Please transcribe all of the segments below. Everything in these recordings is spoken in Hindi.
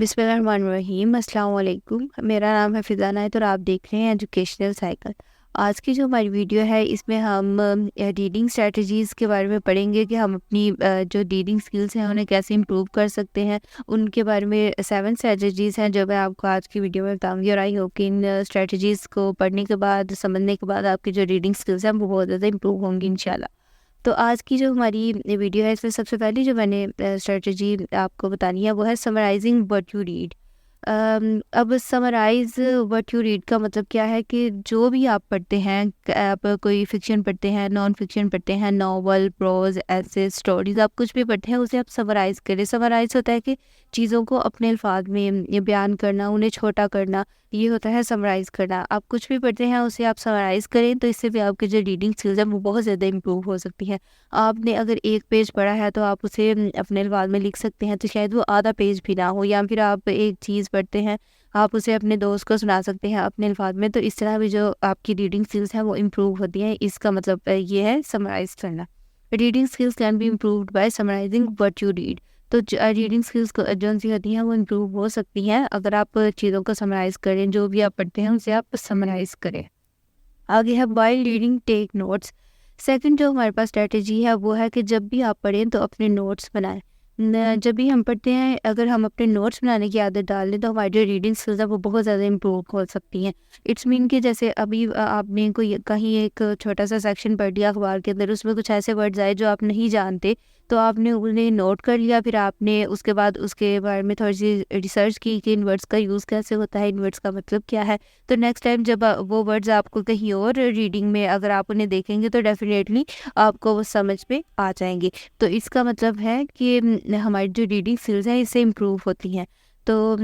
बिस्मिल्लाहिर्रहमानिर्रहीम। अस्सलाम वालेकुम। मेरा नाम है फ़िज़ाना है और आप देख रहे हैं एजुकेशनल साइकिल। आज की जो हमारी वीडियो है इसमें हम रीडिंग स्ट्रेटजीज़ के बारे में पढ़ेंगे कि हम अपनी जो रीडिंग स्किल्स हैं उन्हें कैसे इम्प्रूव कर सकते हैं। उनके बारे में 7 स्ट्रेटजीज़ हैं जो मैं आपको आज की वीडियो में बताऊँगी और आई होप कि इन स्ट्रेटजीज़ को पढ़ने के बाद, समझने के बाद आपकी जो रीडिंग स्किल्स हैं वो बहुत ज़्यादा इम्प्रूव होंगी इंशाल्लाह। तो आज की जो हमारी वीडियो है इसमें सबसे पहली जो मैंने स्ट्रेटजी आपको बतानी है वो है समराइजिंग व्हाट यू रीड। अब समराइज व्हाट यू रीड का मतलब क्या है कि जो भी आप पढ़ते हैं, आप कोई फिक्शन पढ़ते हैं, नॉन फिक्शन पढ़ते हैं, नॉवल, प्रोज, ऐसे, स्टोरीज, आप कुछ भी पढ़ते हैं उसे आप समराइज करें। समराइज होता है कि चीज़ों को अपने अल्फाज में ये बयान करना, उन्हें छोटा करना, ये होता है समराइज करना। आप कुछ भी पढ़ते हैं उसे आप समराइज करें तो इससे भी आपकी जो रीडिंग स्किल्स हैं वो बहुत ज़्यादा इंप्रूव हो सकती हैं। आपने अगर एक पेज पढ़ा है तो आप उसे अपने अल्फाज में लिख सकते हैं तो शायद वो आधा पेज भी ना हो, या फिर आप एक चीज़ पढ़ते हैं, आप उसे अपने दोस्त को सुना सकते हैं अपने अल्फाज में, तो इस तरह भी जो आपकी रीडिंग स्किल्स हैं वो इम्प्रूव होती हैं। इसका मतलब ये है समराइज करना। Reading skills can be improved by summarising what you read. तो रीडिंग स्किल्स जो सी होती हैं वो इम्प्रूव हो सकती हैं अगर आप चीज़ों को समराइज करें, जो भी आप पढ़ते हैं उसे आप समराइज करें। आगे है while reading take notes. Second जो हमारे पास स्ट्रेटजी है वो है कि जब भी आप पढ़ें तो अपने नोट्स बनाएं। जब भी हम पढ़ते हैं अगर हम अपने नोट्स बनाने की आदत डाल लें तो हमारी जो रीडिंग स्किल्स है वो बहुत ज़्यादा इम्प्रूव हो सकती हैं। इट्स मीन कि जैसे अभी आपने कोई कहीं एक छोटा सा सेक्शन पढ़ लिया अखबार के अंदर, उसमें कुछ ऐसे वर्ड्स आए जो आप नहीं जानते, तो आपने उन्हें नोट कर लिया, फिर आपने उसके बाद उसके बारे में थोड़ी सी रिसर्च की कि इन वर्ड्स का यूज़ कैसे होता है, इन वर्ड्स का मतलब क्या है। तो नेक्स्ट टाइम जब वो वर्ड्स आपको कहीं और रीडिंग में अगर आप उन्हें देखेंगे तो डेफिनेटली आपको वो समझ में आ जाएंगे। तो इसका मतलब है कि हमारी जो रीडिंग स्किल्स हैं इससे इम्प्रूव होती हैं। तो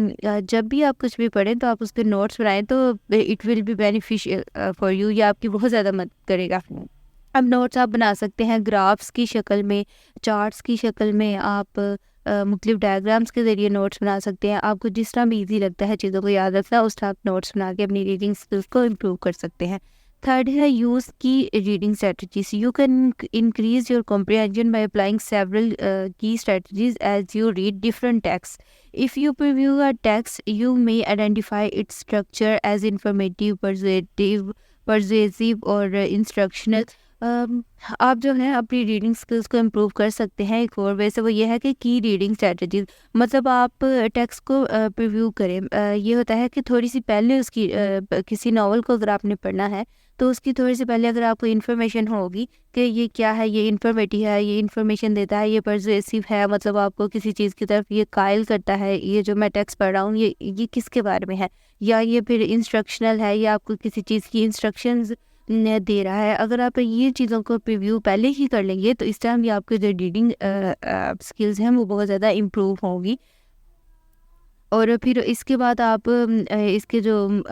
जब भी आप कुछ भी पढ़ें तो आप उसके नोट्स बनाएं तो it will be beneficial for you, ये आपकी बहुत ज़्यादा मदद करेगा। अब नोट्स आप बना सकते हैं ग्राफ्स की शक्ल में, चार्ट्स की शक्ल में, आप मुख्तलिफ डायग्राम्स के ज़रिए नोट्स बना सकते हैं। आपको जिस तरह भी ईजी लगता है चीज़ों को याद रखना, उस तरह आप नोट्स बना के अपनी रीडिंग स्किल्स को इम्प्रूव कर सकते हैं। थर्ड है use key reading strategies. You can increase your comprehension by applying several key strategies as you read different text. If you preview a text you may identify its structure as informative, persuasive और इंस्ट्रक्शनल। आप जो है अपनी रीडिंग स्किल्स को इम्प्रूव कर सकते हैं एक और वे से, वो ये है कि की रीडिंग स्ट्रेटजीज। मतलब आप टेक्स्ट को प्रीव्यू करें। ये होता है कि थोड़ी सी पहले उसकी किसी नावल को अगर आपने पढ़ना है तो उसकी थोड़ी सी पहले अगर आपको इन्फॉर्मेशन होगी कि ये क्या है, ये इन्फॉर्मेटिव है, ये इन्फॉर्मेशन देता है, ये परsuasive है, मतलब आपको किसी चीज़ की तरफ ये कायल करता है, ये जो मैं टेक्स्ट पढ़ रहा हूँ ये किसके बारे में है, या ये फिर इंस्ट्रक्शनल है, ये आपको किसी चीज़ की इंस्ट्रक्शंस दे रहा है। अगर आप ये चीज़ों को प्रीव्यू पहले ही कर लेंगे तो इस टाइम भी आपके जो रीडिंग स्किल्स हैं वो बहुत ज़्यादा इम्प्रूव होंगी। और फिर इसके बाद आप इसके जो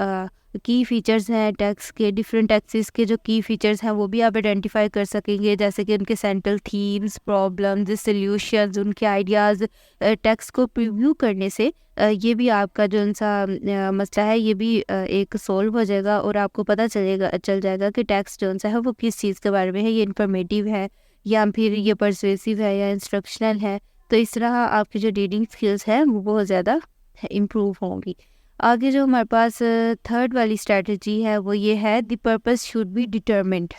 की फीचर्स हैं टेक्स्ट के, डिफरेंट टेक्सेस के जो की फीचर्स हैं वो भी आप आइडेंटिफाई कर सकेंगे, जैसे कि उनके सेंट्रल थीम्स, प्रॉब्लम्स, सॉल्यूशंस, उनके आइडियाज़। टेक्स्ट को प्रीव्यू करने से ये भी आपका जो सा मसला है ये भी एक सोल्व हो जाएगा और आपको पता चल जाएगा कि टेक्स्ट जो सा है वो किस चीज़ के बारे में है, ये इन्फॉर्मेटिव है या फिर ये परsuasive है या इंस्ट्रक्शनल है। तो इस तरह आपकी जो रीडिंग स्किल्स है वो बहुत ज़्यादा इम्प्रूव होंगी। आगे जो हमारे पास थर्ड वाली स्ट्रेटजी है वो ये है the purpose should B determined.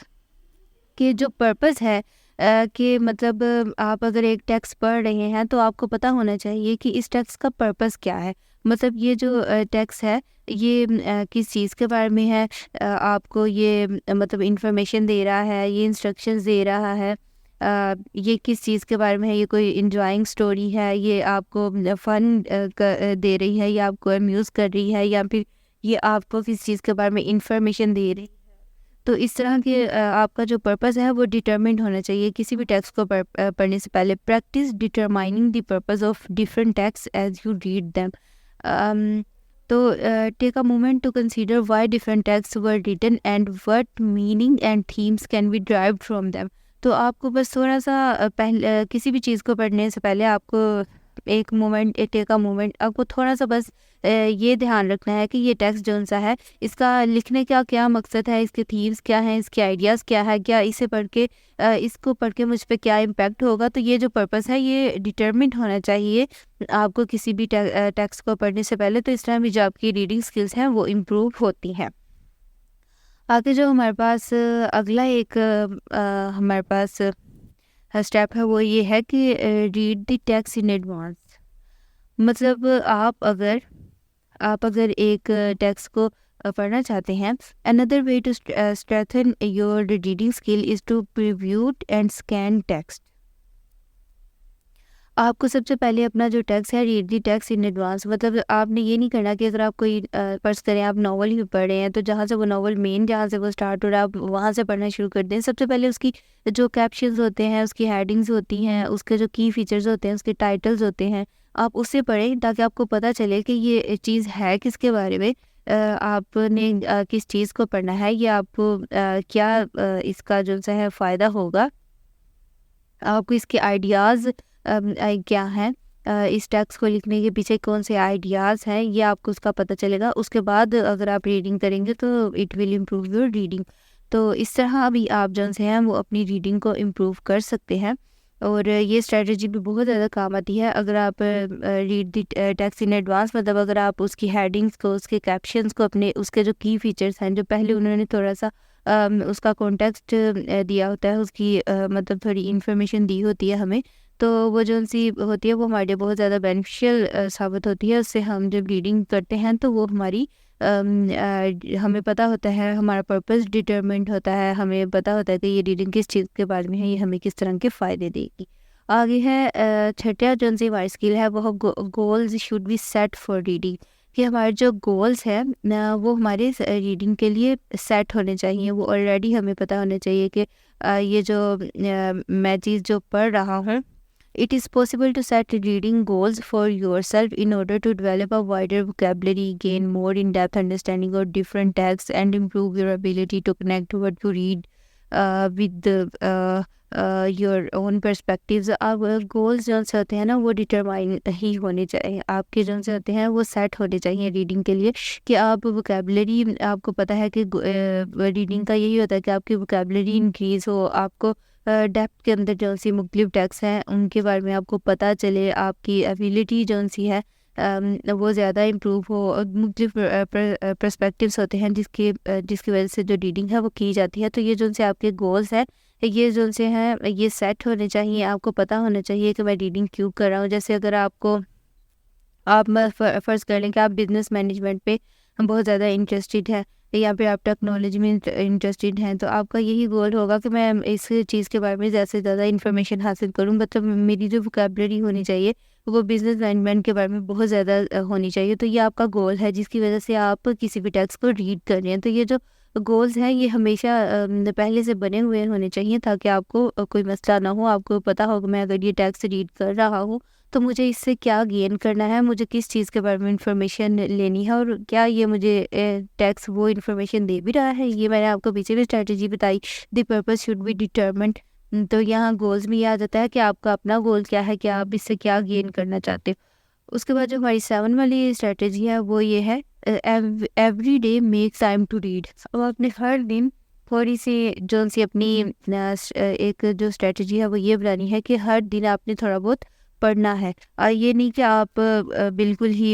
कि जो पर्पस है कि मतलब आप अगर एक टेक्स्ट पढ़ रहे हैं तो आपको पता होना चाहिए कि इस टेक्स्ट का पर्पस क्या है। मतलब ये जो टेक्स्ट है ये किस चीज़ के बारे में है, आपको ये मतलब इंफॉर्मेशन दे रहा है, ये इंस्ट्रक्शंस दे रहा है, ये किस चीज़ के बारे में है, ये कोई इंजॉइंग स्टोरी है, ये आपको फ़न दे रही है, या आपको अम्यूज़ कर रही है, या फिर ये आपको किस चीज़ के बारे में इंफॉर्मेशन दे रही है। तो इस तरह के आपका जो पर्पस है वो डिटरमिन्ड होना चाहिए किसी भी टेक्स्ट को पढ़ने से पहले। Practice determining the purpose of different text as you read them. तो take a moment to consider why different text were written and what meaning and themes can be derived from them. तो आपको बस थोड़ा सा पहले किसी भी चीज़ को पढ़ने से पहले आपको एक मोमेंट टेक अ मोमेंट, आपको थोड़ा सा बस ये ध्यान रखना है कि ये टेक्स्ट जो सा है इसका लिखने का क्या मकसद है, इसके थीम्स क्या हैं, इसके आइडियाज़ क्या है, क्या इसे पढ़ के इसको पढ़ के मुझ पे क्या इम्पैक्ट होगा। तो ये जो पर्पस है ये डिटरमिन्ड होना चाहिए आपको किसी भी टेक्स्ट को पढ़ने से पहले। तो इस तरह भी जो आपकी रीडिंग स्किल्स हैं वो इम्प्रूव होती हैं। आगे जो हमारे पास अगला एक हमारे पास स्टेप है वो ये है कि read the text in advance. मतलब आप अगर एक टेक्स्ट को पढ़ना चाहते हैं, another way to strengthen your reading skill is to preview and scan text. आपको सबसे पहले अपना जो टेक्स्ट है read the text in advance. मतलब आपने ये नहीं करना कि अगर आप कोई फर्ज करें आप नॉवल ही पढ़ रहे हैं तो जहाँ से वो नॉवल मेन जहाँ से वो स्टार्ट हो रहा है आप वहाँ से पढ़ना शुरू कर दें। सबसे पहले उसकी जो कैप्शंस होते हैं, उसकी हेडिंग्स होती हैं, उसके जो की फीचर्स होते हैं, उसके टाइटल्स होते हैं, आप उससे पढ़ें ताकि आपको पता चले कि ये चीज़ है किसके बारे में, आपने किस चीज़ को पढ़ना है, या आपको क्या इसका जो सा है फ़ायदा होगा, आपको इसके आइडियाज़ क्या हैं, इस टेक्स्ट को लिखने के पीछे कौन से आइडियाज़ हैं, ये आपको उसका पता चलेगा। उसके बाद अगर आप रीडिंग करेंगे तो it will improve your reading. तो इस तरह भी आप जो से हैं वो अपनी रीडिंग को इम्प्रूव कर सकते हैं, और ये स्ट्रेटजी भी बहुत ज़्यादा काम आती है। अगर आप read the text in advance, मतलब अगर आप उसकी हेडिंग्स को, उसके कैप्शंस को, अपने उसके जो की फीचर्स हैं जो पहले उन्होंने थोड़ा सा उसका कॉन्टेक्स्ट दिया होता है, उसकी मतलब थोड़ी इन्फॉर्मेशन दी होती है हमें, तो वो जो सी होती है वो हमारे लिए बहुत ज़्यादा बेनिफिशियल साबित होती है। उससे हम जब रीडिंग करते हैं तो वो हमारी हमें पता होता है, हमारा पर्पस डिटरमिन्ड होता है, हमें पता होता है कि ये रीडिंग किस चीज़ के बारे में है, ये हमें किस तरह के फ़ायदे देगी। आगे है छठा जो सी हमारी स्किल है वो goals should be set for reading. कि हमारे जो गोल्स हैं वो हमारे रीडिंग के लिए सेट होने चाहिए, वो ऑलरेडी हमें पता होना चाहिए कि ये जो मैं चीज़ जो पढ़ रहा हूँ, it is possible to set reading goals for yourself in order to develop a wider vocabulary, gain more in-depth understanding of different texts, and improve your ability to connect what you read with your own perspectives. अब गोल्स जो से होते हैं ना वो डिटरमाइन ही होने चाहिए, आपके जो से होते हैं वो सेट होने चाहिए रीडिंग के लिए, कि आप वोकेबलरी, आपको पता है कि रीडिंग का यही होता है कि आपकी वोकेबलरी इंक्रीज़ हो, आपको डेप्थ के अंदर जो सी मुख्तलिफ टेक्स्ट हैं उनके बारे में आपको पता चले, आपकी एबिलिटी जो सी है वो ज़्यादा इम्प्रूव हो, और मुख्तलिफ पर्सपेक्टिव्स होते हैं जिसकी वजह से जो रीडिंग है वो की जाती है। तो ये जो से आपके गोल्स हैं ये जो से हैं ये सेट होने चाहिए, आपको पता होना चाहिए कि मैं रीडिंग क्यों कर रहा हूँ। जैसे अगर आप फ़र्ज़ कर लें कि आप बिज़नेस मैनेजमेंट पे बहुत ज़्यादा इंटरेस्टेड हैं, या फिर आप टेक्नोलॉजी में इंटरेस्टेड हैं, तो आपका यही गोल होगा कि मैं इस चीज़ के बारे में ज़्यादा से ज़्यादा इन्फॉर्मेशन हासिल करूँ। मतलब मेरी जो वोकेबलरी होनी चाहिए वो बिज़नेस मैनेजमेंट के बारे में बहुत ज़्यादा होनी चाहिए। तो ये आपका गोल है जिसकी वजह से आप किसी भी टेक्स्ट को रीड कर रहे हैं। तो ये जो गोल्स हैं ये हमेशा पहले से बने हुए होने चाहिए ताकि आपको कोई मसला ना हो। आपको पता हो कि मैं अगर ये टेक्स्ट रीड कर रहा हूँ तो मुझे इससे क्या गेन करना है, मुझे किस चीज़ के बारे में इन्फॉर्मेशन लेनी है, और क्या ये मुझे टेक्स्ट वो इन्फॉर्मेशन दे भी रहा है। ये मैंने आपको पीछे भी स्ट्रेटजी बताई, the purpose should B determined. तो यहाँ गोल्स में ये आ जाता है कि आपका अपना गोल क्या है, कि आप इससे क्या गेन करना चाहते हो। उसके बाद जो हमारी 7 वाली स्ट्रेटजी है वो ये है, every day make time to read. अब आपने हर दिन थोड़ी सी जो सी अपनी एक जो स्ट्रेटजी है वो ये बनानी है कि हर दिन आपने थोड़ा बहुत पढ़ना है। ये नहीं कि आप बिल्कुल ही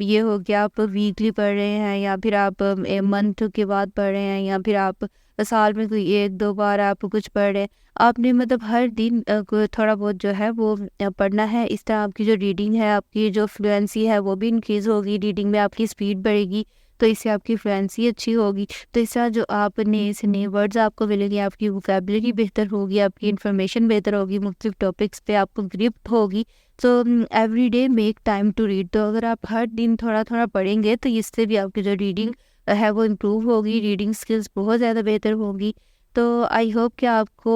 ये हो कि आप वीकली पढ़ रहे हैं, या फिर आप मंथ के बाद पढ़ रहे हैं, या फिर आप साल में कोई 1-2 बार आप कुछ पढ़ रहे हैं। आपने मतलब हर दिन थोड़ा बहुत जो है वो पढ़ना है। इस तरह आपकी जो रीडिंग है, आपकी जो फ्लुएंसी है वो भी इंक्रीज़ होगी, रीडिंग में आपकी स्पीड बढ़ेगी, तो इससे आपकी फ्लुएंसी अच्छी होगी। तो इस तरह जो आप नए से नए वर्ड्स आपको मिलेंगे, आपकी वोकेबलरी बेहतर होगी, आपकी इन्फॉर्मेशन बेहतर होगी, मुख्तलिफ टॉपिक्स पे आपको ग्रिप होगी। तो every day make time to read. तो अगर आप हर दिन थोड़ा थोड़ा पढ़ेंगे तो इससे भी आपकी जो रीडिंग है वो इम्प्रूव होगी, रीडिंग स्किल्स बहुत ज़्यादा बेहतर होगी। तो आई होप कि आपको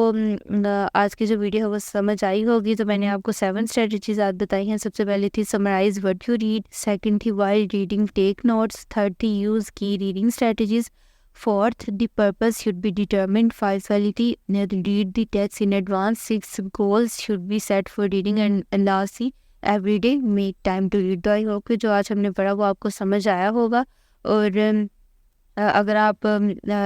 आज की जो वीडियो है वो समझ आई होगी। तो मैंने आपको 7 स्ट्रेटजीज आज बताई हैं। सबसे पहले three summarise what you read, second three while reading take notes, third three use key reading strategies, fourth the purpose should be determined, five वाली three read the text in advance, six goals should be set for reading, and last three everyday make time to read. तो आई होप कि जो आज हमने पढ़ा वो आपको समझ आया होगा। और अगर आप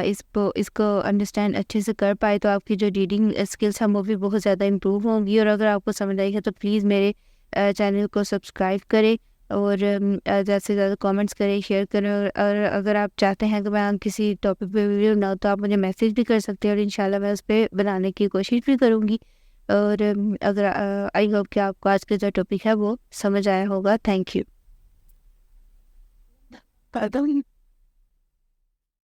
इसको अंडरस्टैंड अच्छे से कर पाए तो आपकी जो रीडिंग स्किल्स हैं वो भी बहुत ज़्यादा इम्प्रूव होंगी। और अगर आपको समझ आई है तो प्लीज़ मेरे चैनल को सब्सक्राइब करें और ज़्यादा से ज़्यादा कमेंट्स करें, शेयर करें। और अगर आप चाहते हैं कि मैं किसी टॉपिक पे वीडियो बनाऊँ तो आप मुझे मैसेज भी कर सकते हैं और इंशाल्लाह मैं उस पर बनाने की कोशिश भी करूँगी। और अगर आई होप कि आपको आज का जो टॉपिक है वो समझ आया होगा। Thank you.